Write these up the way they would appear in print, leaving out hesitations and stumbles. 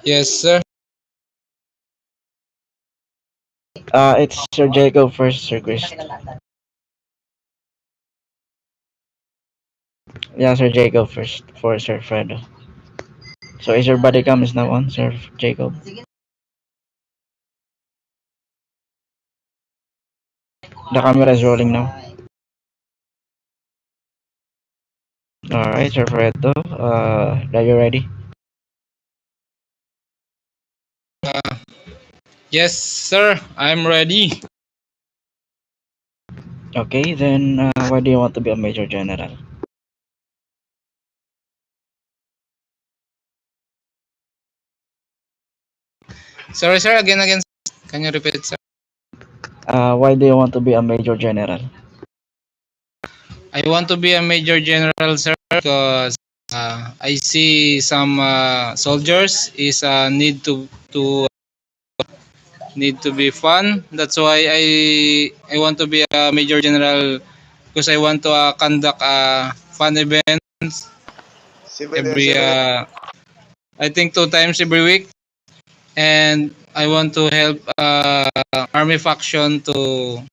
Yes, sir. It's Sir Jacob first, Sir Chris. Yeah, Sir Jacob first for Sir Fredo. So is your body cam is now on, Sir Jacob? The camera is rolling now. Alright, Sir Fredo. Are you ready? Uh, yes, sir. I'm ready. Okay, then why do you want to be a Major General? Sorry, sir. Again. Can you repeat, sir? Why do you want to be a Major General? I want to be a major general, sir, because I see some soldiers is need to be fun. That's why I want to be a major general because I want to conduct fun events Civil and every civil. I think 2 times every week, and I want to help army faction to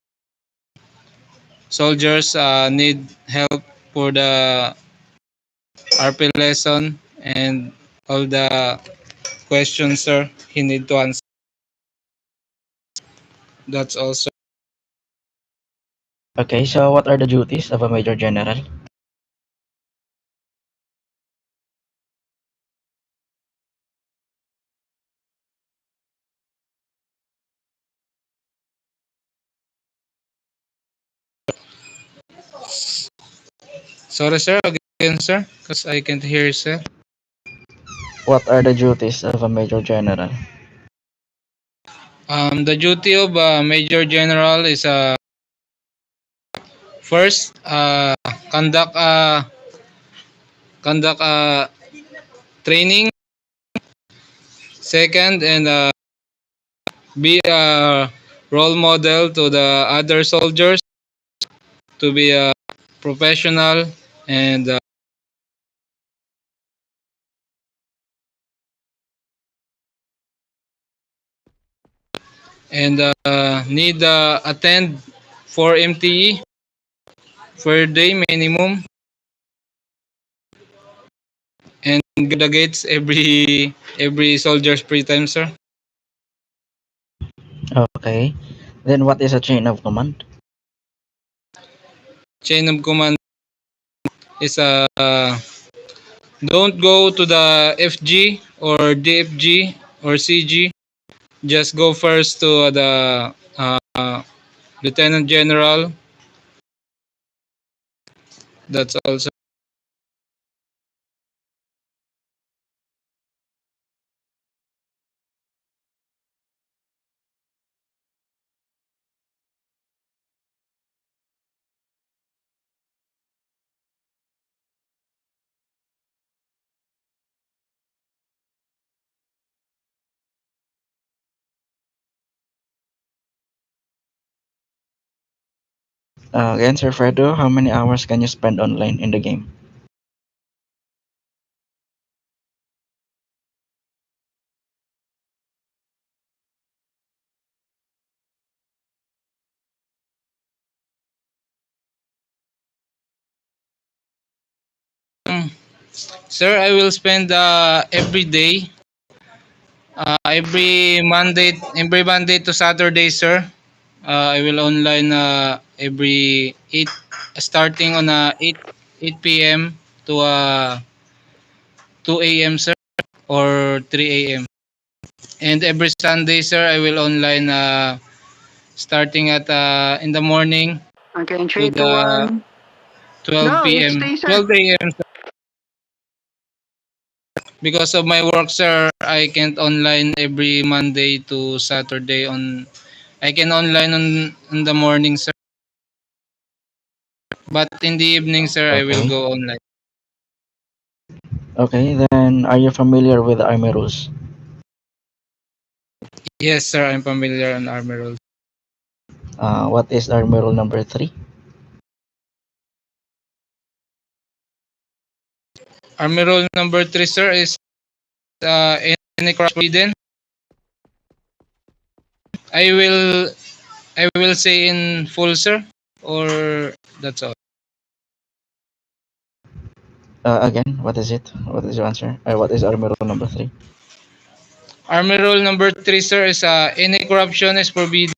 soldiers need help for the RP lesson and all the questions, sir, he need to answer. That's also. Okay, so what are the duties of a Major General? Sorry, sir, again, sir, because I can't hear you, sir. What are the duties of a Major General? The duty of Major General is first conduct training. Second, and be a role model to the other soldiers to be a professional and need attend 4 MTE per day minimum and guard the gates every soldier's free time, sir. Okay, then what is a chain of command? Chain of command is don't go to the FG or DFG or CG. Just go first to the Lieutenant General. That's also. Again, Sir Fredo, how many hours can you spend online in the game? Mm, Sir, I will spend every day, every Monday to Saturday, sir. I will online every 8, starting on 8 p.m. to 2 a.m., sir, or 3 a.m. And every Sunday, sir, I will online starting at in the morning Okay, in to three, two, the one. 12 No, it's p.m. Taser. 12 a.m. Because of my work, sir, I can't online every Monday to Saturday on. I can online on the morning, sir. But in the evening, sir, I will Okay. go online. Okay, then are you familiar with the army rules? Yes, sir, I'm familiar on army rules. What is army rule number 3? Army rule number 3, sir, is any correspondence. I will I will say in full, sir, or that's all. Again, what is it? What is your answer? What is army rule number 3? Army rule number 3, sir, is any corruption is forbidden.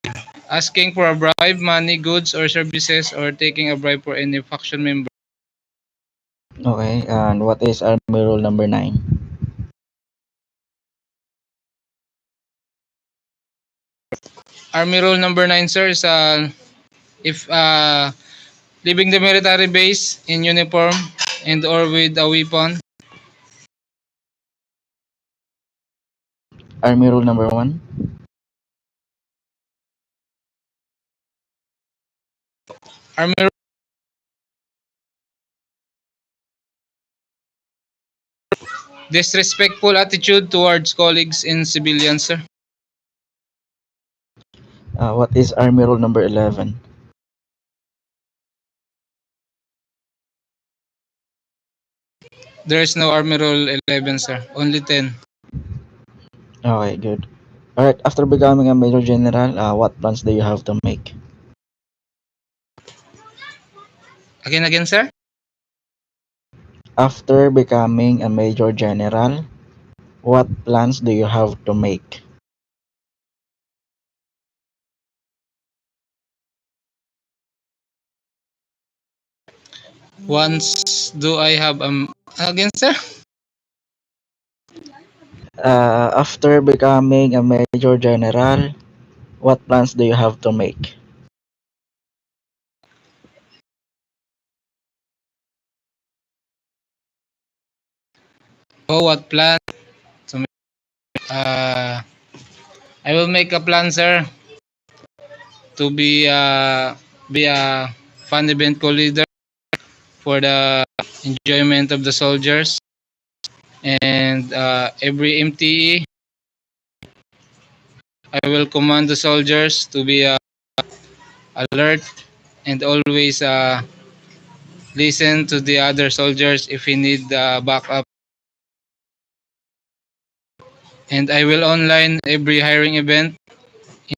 Asking for a bribe, money, goods, or services, or taking a bribe for any faction member. Okay, and what is army rule number 9? Army rule number 9, sir, is if leaving the military base in uniform and or with a weapon. Army rule number 1? Army rule disrespectful attitude towards colleagues and civilians, sir. What is army rule number 11? There is no Army rule 11, sir. Only 10. Okay, good. Alright, after becoming a major general, what plans do you have to make? Again, sir. After becoming a major general, what plans do you have to make? Once do I have again, sir? After becoming a major general, what plans do you have to make? Oh, what plan? To make, I will make a plan, sir, to be a fun event co-leader for the enjoyment of the soldiers, and every MTE I will command the soldiers to be alert and always listen to the other soldiers if he need backup. And I will online every hiring event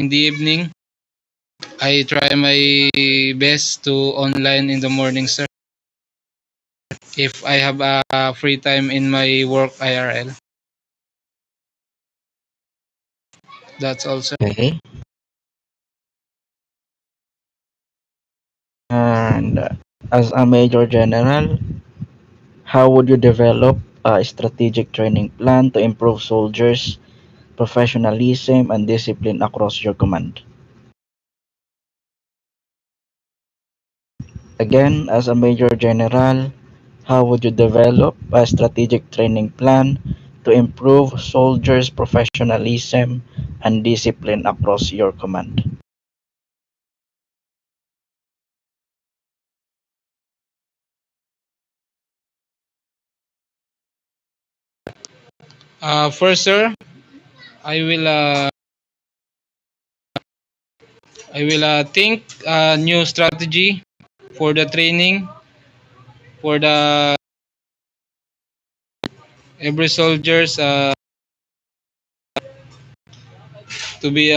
in the evening. I try my best to online in the morning, sir, if I have free time in my work IRL. That's all, sir. Okay. And as a major general, how would you develop a strategic training plan to improve soldiers' professionalism and discipline across your command? Again, as a major general, how would you develop a strategic training plan to improve soldiers' professionalism and discipline across your command? First, sir, I will uh, I will think a new strategy for the training for the every soldiers to be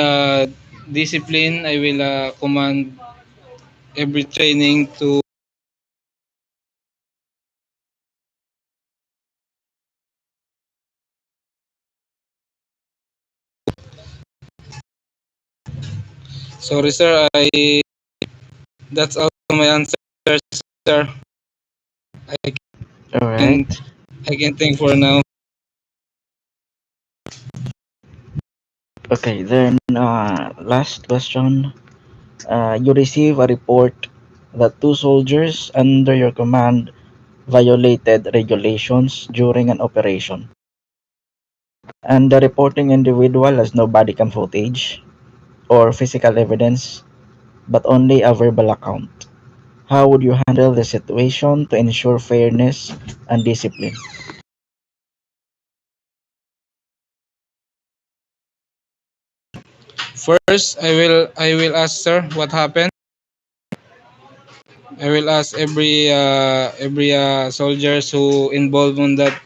disciplined. I will command every training to. Sorry, sir. That's all my answer, sir. I All can right. I can think for now. Okay, then last question. You receive a report that two soldiers under your command violated regulations during an operation, and the reporting individual has no body cam footage or physical evidence, but only a verbal account. How would you handle the situation to ensure fairness and discipline? First, I will ask, sir, what happened. I will ask every soldiers who involved on that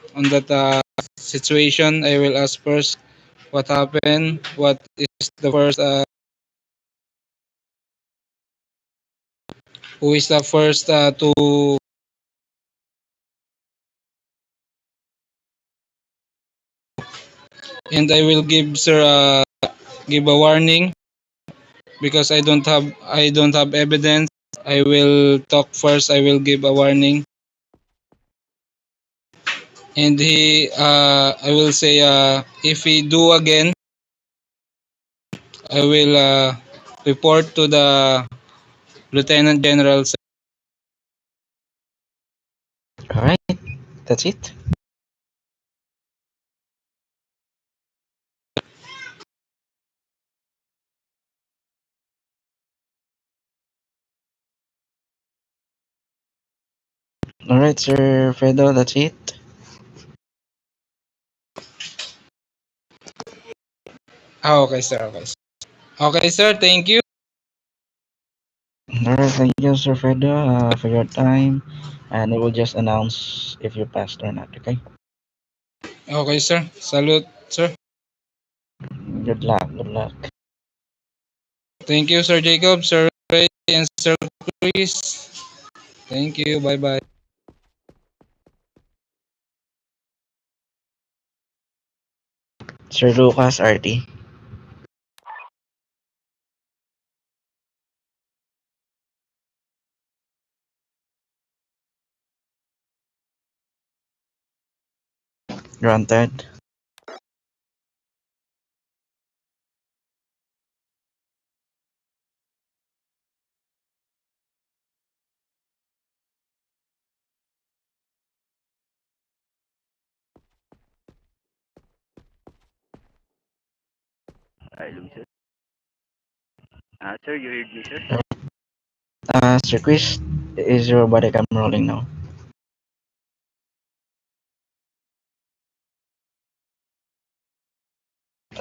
situation, I will ask first what happened, what is the first, who is the first to, and I will give sir give a warning because I don't have evidence. I will talk first. I will give a warning, and I will say if he do again, I will report to the Lieutenant General. All right, that's it. All right, Sir Fredo, that's it. Okay, sir. Okay, sir. Okay, sir. Thank you. All right, thank you, Sir Fredo, for your time, and it will just announce if you passed or not. Okay. Okay, sir. Salute, sir. Good luck. Good luck. Thank you, Sir Jacob, Sir Ray, and Sir Chris. Thank you. Bye bye. Sir Lucas, RT. Granted. Hello, sir. Sir, you heard me, sir? Sir Chris, is your body cam rolling now?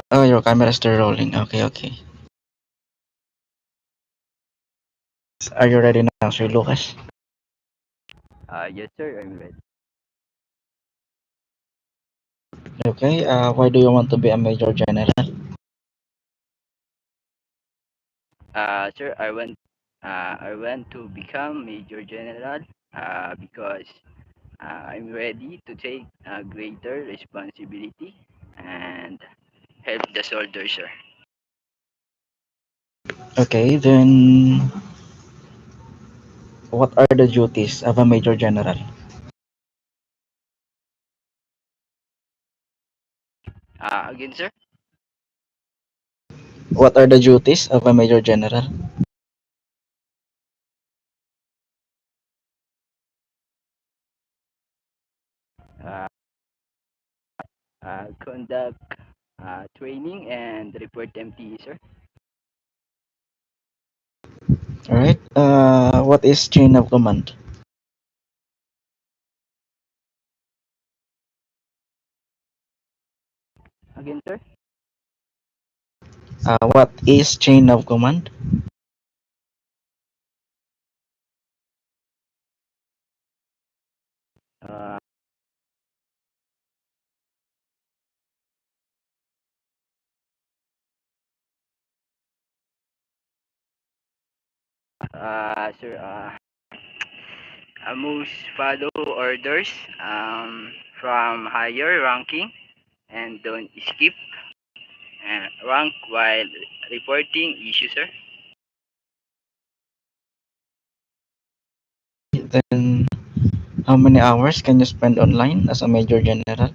Oh, your camera is still rolling. Okay, okay. Are you ready now, Sir Lucas? Yes, sir, I'm ready. Okay. Why do you want to be a Major General? Sir, I want to become Major General, because I'm ready to take a greater responsibility and help the soldiers, sir. Okay, then what are the duties of a Major General? Again, sir, What are the duties of a Major General? uh, conduct training and report MTE, sir. Alright. What is chain of command? Again, sir, What is chain of command? uh, sir, most follow orders from higher ranking and don't skip rank while reporting issues, sir. Then how many hours can you spend online as a Major General?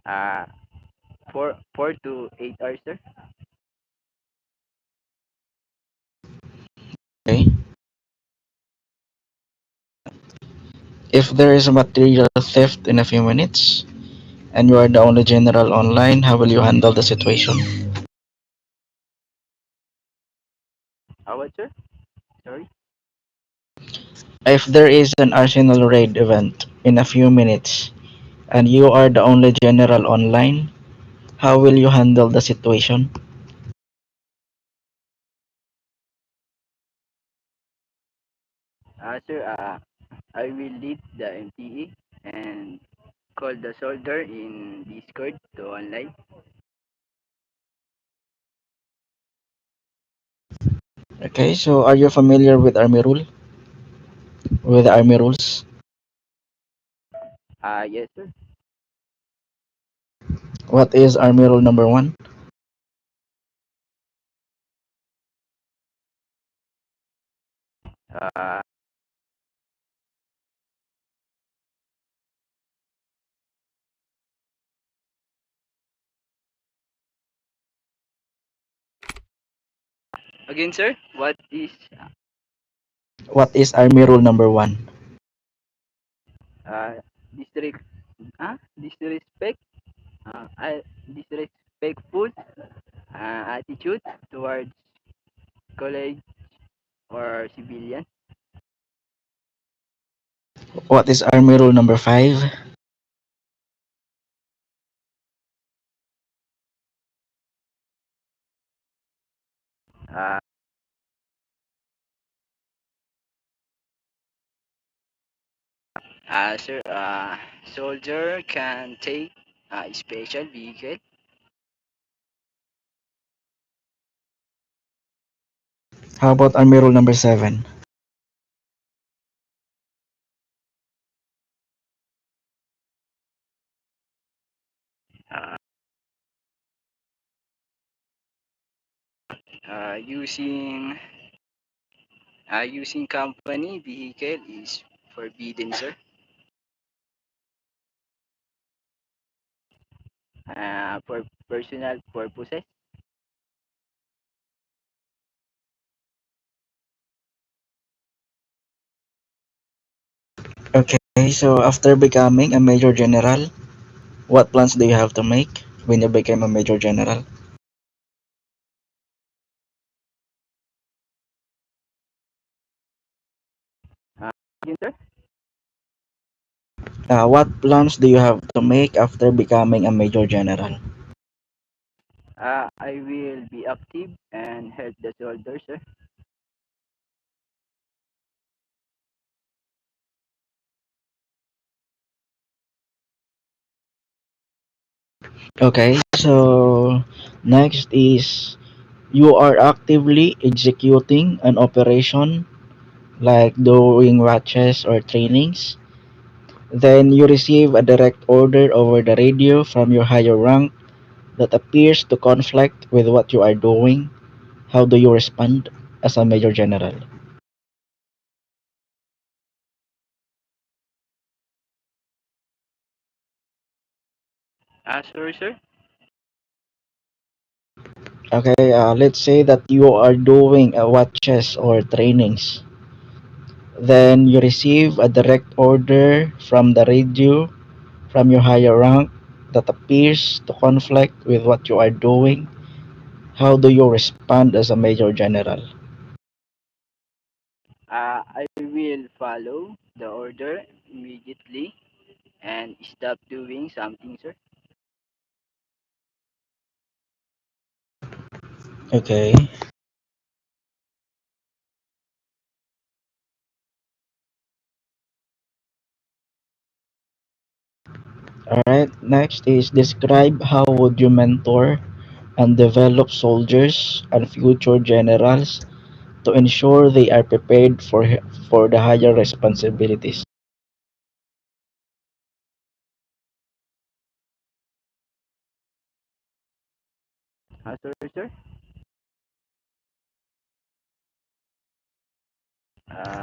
Uh, 4 to 8 hours, sir. Okay. If there is a material theft in a few minutes and you are the only general online, how will you handle the situation? What, sir? Sorry. If there is an Arsenal raid event in a few minutes and you are the only general online, how will you handle the situation? Sir, I will lead the MTE and call the soldier in Discord to online. Okay, so are you familiar with Army Rule? With the Army Rules? Yes, sir. What is Army Rule number 1? Uh, Again, sir, what is What is Army Rule number 1? uh, district, disrespect, disrespectful attitude towards college or civilian? What is Army Rule number 5? Uh, Sir, soldier can take a special vehicle. How about Army Rule number 7? Uh, using using company vehicle is forbidden, sir. For personal purposes. Okay, so after becoming a Major General, what plans do you have to make when you become a Major General? Uh, Again, sir. What plans do you have to make after becoming a Major General? I will be active and help the soldier, sir. Okay, so next is you are actively executing an operation like doing watches or trainings. Then you receive a direct order over the radio from your higher rank that appears to conflict with what you are doing. How do you respond as a Major General? Sorry, sir. Okay, let's say that you are doing watches or trainings. Then you receive a direct order from the radio from your higher rank that appears to conflict with what you are doing. How do you respond as a Major General? I will follow the order immediately and stop doing something, sir. Okay. Alright, next is describe how would you mentor and develop soldiers and future generals to ensure they are prepared for the higher responsibilities. Sorry, sir.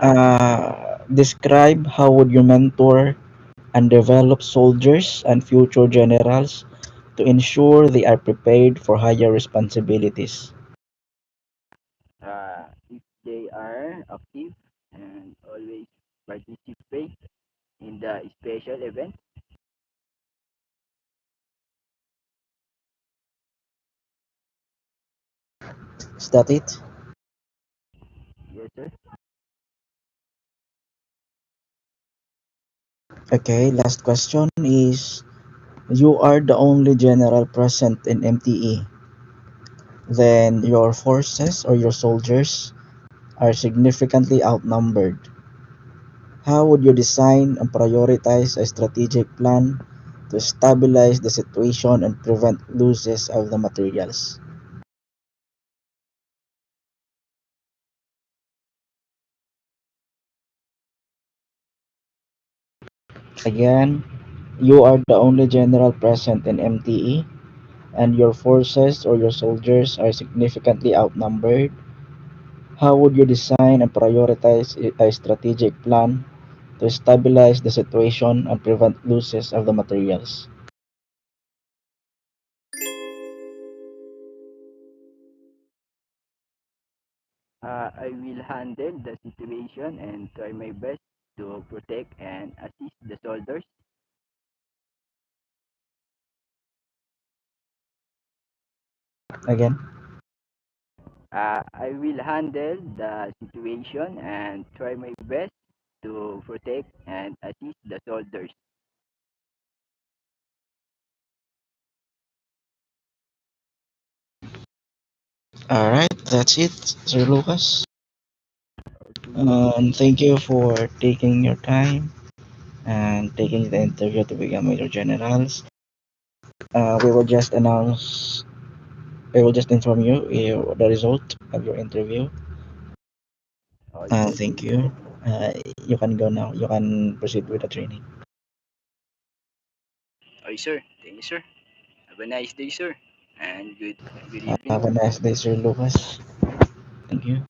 Again, sir. Describe how would you mentor and develop soldiers and future generals to ensure they are prepared for higher responsibilities. If they are active and always participate in the special event. Is that it? Yes, sir. Okay, last question is you are the only general present in MTE. Then your forces or your soldiers are significantly outnumbered. How would you design and prioritize a strategic plan to stabilize the situation and prevent losses of the materials? Again, you are the only general present in MTE, and your forces or your soldiers are significantly outnumbered. How would you design and prioritize a strategic plan to stabilize the situation and prevent losses of the materials? I will handle the situation and try my best to protect and assist the soldiers. Again, I will handle the situation and try my best to protect and assist the soldiers. alright, that's it, Sir Lucas. Okay. Thank you for taking your time and taking the interview to become Major Generals. We will just announce, we will just inform you the result of your interview. Oh, sir, Thank thank you, sir. you. Uh, you can go now. You can proceed with the training. Oh, sir, thank you, sir. Have a nice day, sir, and good Have evening. a nice day, Sir Lucas. Thank you.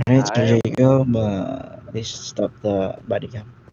Alright, Sir Okay. Jacob, please stop the body cam.